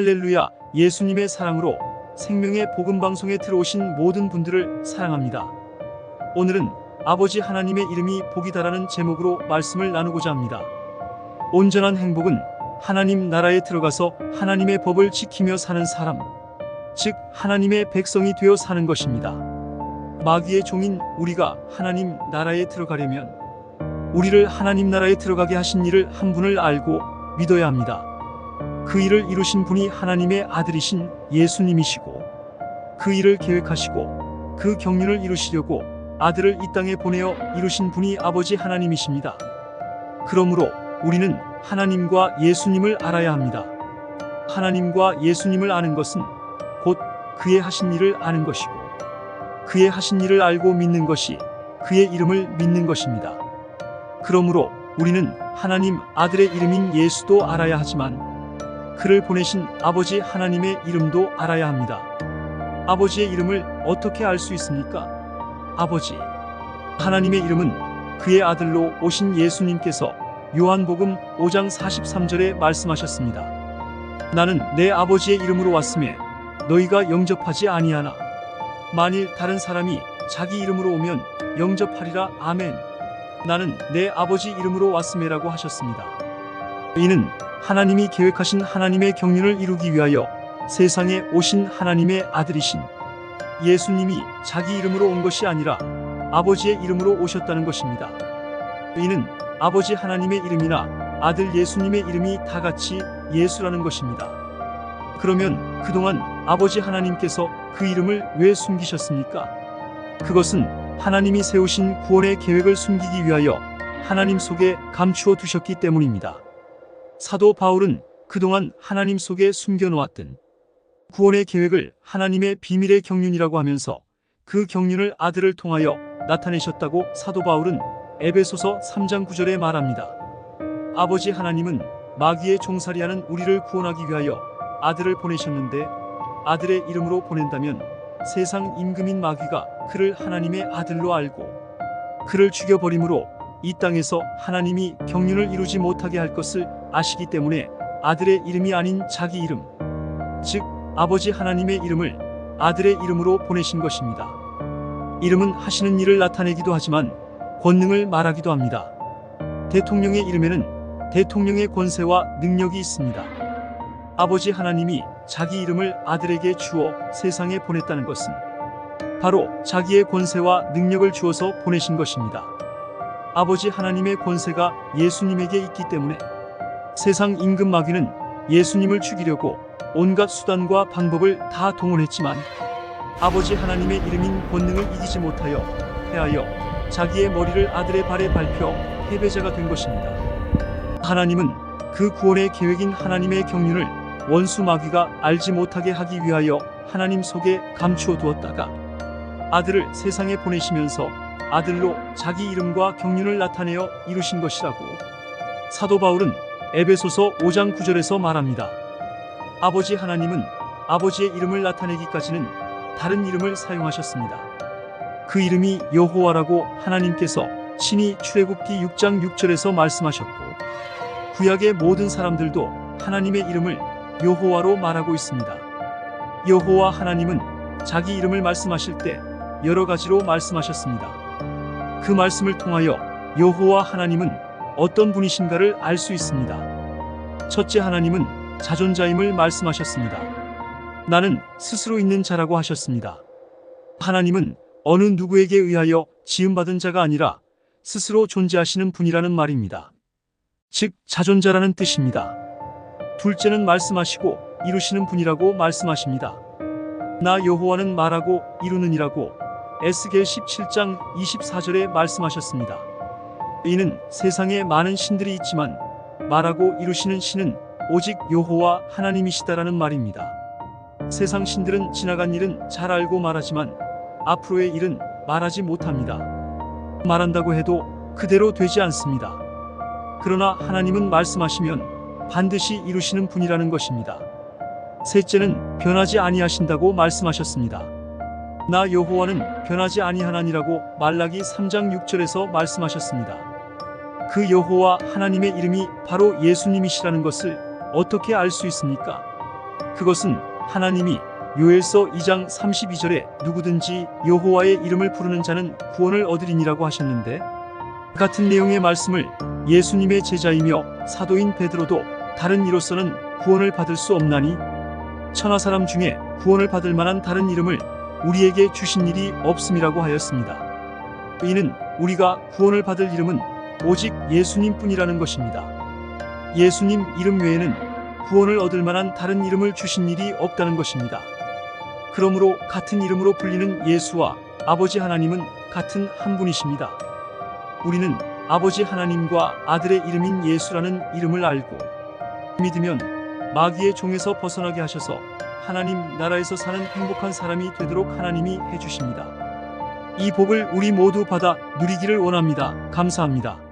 할렐루야. 예수님의 사랑으로 생명의 복음 방송에 들어오신 모든 분들을 사랑합니다. 오늘은 아버지 하나님의 이름이 복이다라는 제목으로 말씀을 나누고자 합니다. 온전한 행복은 하나님 나라에 들어가서 하나님의 법을 지키며 사는 사람, 즉 하나님의 백성이 되어 사는 것입니다. 마귀의 종인 우리가 하나님 나라에 들어가려면 우리를 하나님 나라에 들어가게 하신 이를 한 분을 알고 믿어야 합니다. 그 일을 이루신 분이 하나님의 아들이신 예수님이시고, 그 일을 계획하시고 그 경륜을 이루시려고 아들을 이 땅에 보내어 이루신 분이 아버지 하나님이십니다. 그러므로 우리는 하나님과 예수님을 알아야 합니다. 하나님과 예수님을 아는 것은 곧 그의 하신 일을 아는 것이고, 그의 하신 일을 알고 믿는 것이 그의 이름을 믿는 것입니다. 그러므로 우리는 하나님 아들의 이름인 예수도 알아야 하지만 그를 보내신 아버지 하나님의 이름도 알아야 합니다. 아버지의 이름을 어떻게 알 수 있습니까? 아버지 하나님의 이름은 그의 아들로 오신 예수님께서 요한복음 5장 43절에 말씀하셨습니다. 나는 내 아버지의 이름으로 왔음에 너희가 영접하지 아니하나 만일 다른 사람이 자기 이름으로 오면 영접하리라. 아멘. 나는 내 아버지 이름으로 왔음에라고 하셨습니다. 이는 하나님이 계획하신 하나님의 경륜을 이루기 위하여 세상에 오신 하나님의 아들이신 예수님이 자기 이름으로 온 것이 아니라 아버지의 이름으로 오셨다는 것입니다. 이는 아버지 하나님의 이름이나 아들 예수님의 이름이 다 같이 예수라는 것입니다. 그러면 그동안 아버지 하나님께서 그 이름을 왜 숨기셨습니까? 그것은 하나님이 세우신 구원의 계획을 숨기기 위하여 하나님 속에 감추어 두셨기 때문입니다. 사도 바울은 그동안 하나님 속에 숨겨놓았던 구원의 계획을 하나님의 비밀의 경륜이라고 하면서 그 경륜을 아들을 통하여 나타내셨다고 사도 바울은 에베소서 3장 9절에 말합니다. 아버지 하나님은 마귀의 종살이하는 우리를 구원하기 위하여 아들을 보내셨는데, 아들의 이름으로 보낸다면 세상 임금인 마귀가 그를 하나님의 아들로 알고 그를 죽여버림으로 이 땅에서 하나님이 경륜을 이루지 못하게 할 것을 아시기 때문에 아들의 이름이 아닌 자기 이름, 즉 아버지 하나님의 이름을 아들의 이름으로 보내신 것입니다. 이름은 하시는 일을 나타내기도 하지만 권능을 말하기도 합니다. 대통령의 이름에는 대통령의 권세와 능력이 있습니다. 아버지 하나님이 자기 이름을 아들에게 주어 세상에 보냈다는 것은 바로 자기의 권세와 능력을 주어서 보내신 것입니다. 아버지 하나님의 권세가 예수님에게 있기 때문에 세상 임금 마귀는 예수님을 죽이려고 온갖 수단과 방법을 다 동원했지만 아버지 하나님의 이름인 권능을 이기지 못하여 패하여 자기의 머리를 아들의 발에 밟혀 패배자가 된 것입니다. 하나님은 그 구원의 계획인 하나님의 경륜을 원수 마귀가 알지 못하게 하기 위하여 하나님 속에 감추어 두었다가 아들을 세상에 보내시면서 아들로 자기 이름과 경륜을 나타내어 이루신 것이라고 사도 바울은 에베소서 5장 9절에서 말합니다. 아버지 하나님은 아버지의 이름을 나타내기까지는 다른 이름을 사용하셨습니다. 그 이름이 여호와라고 하나님께서 친히 출애굽기 6장 6절에서 말씀하셨고, 구약의 모든 사람들도 하나님의 이름을 여호와로 말하고 있습니다. 여호와 하나님은 자기 이름을 말씀하실 때 여러 가지로 말씀하셨습니다. 그 말씀을 통하여 여호와 하나님은 어떤 분이신가를 알 수 있습니다. 첫째, 하나님은 자존자임을 말씀하셨습니다. 나는 스스로 있는 자라고 하셨습니다. 하나님은 어느 누구에게 의하여 지음받은 자가 아니라 스스로 존재하시는 분이라는 말입니다. 즉 자존자라는 뜻입니다. 둘째는 말씀하시고 이루시는 분이라고 말씀하십니다. 나 여호와는 말하고 이루느니라고 에스겔 17장 24절에 말씀하셨습니다. 이는 세상에 많은 신들이 있지만 말하고 이루시는 신은 오직 여호와 하나님이시다라는 말입니다. 세상 신들은 지나간 일은 잘 알고 말하지만 앞으로의 일은 말하지 못합니다. 말한다고 해도 그대로 되지 않습니다. 그러나 하나님은 말씀하시면 반드시 이루시는 분이라는 것입니다. 셋째는 변하지 아니하신다고 말씀하셨습니다. 나 여호와는 변하지 아니하나니라고 말라기 3장 6절에서 말씀하셨습니다. 그 여호와 하나님의 이름이 바로 예수님이시라는 것을 어떻게 알 수 있습니까? 그것은 하나님이 요엘서 2장 32절에 누구든지 여호와의 이름을 부르는 자는 구원을 얻으리니라고 하셨는데, 같은 내용의 말씀을 예수님의 제자이며 사도인 베드로도 다른 이로서는 구원을 받을 수 없나니 천하 사람 중에 구원을 받을 만한 다른 이름을 우리에게 주신 일이 없음이라고 하였습니다. 이는 우리가 구원을 받을 이름은 오직 예수님뿐이라는 것입니다. 예수님 이름 외에는 구원을 얻을 만한 다른 이름을 주신 일이 없다는 것입니다. 그러므로 같은 이름으로 불리는 예수와 아버지 하나님은 같은 한 분이십니다. 우리는 아버지 하나님과 아들의 이름인 예수라는 이름을 알고 믿으면 마귀의 종에서 벗어나게 하셔서 하나님 나라에서 사는 행복한 사람이 되도록 하나님이 해주십니다. 이 복을 우리 모두 받아 누리기를 원합니다. 감사합니다.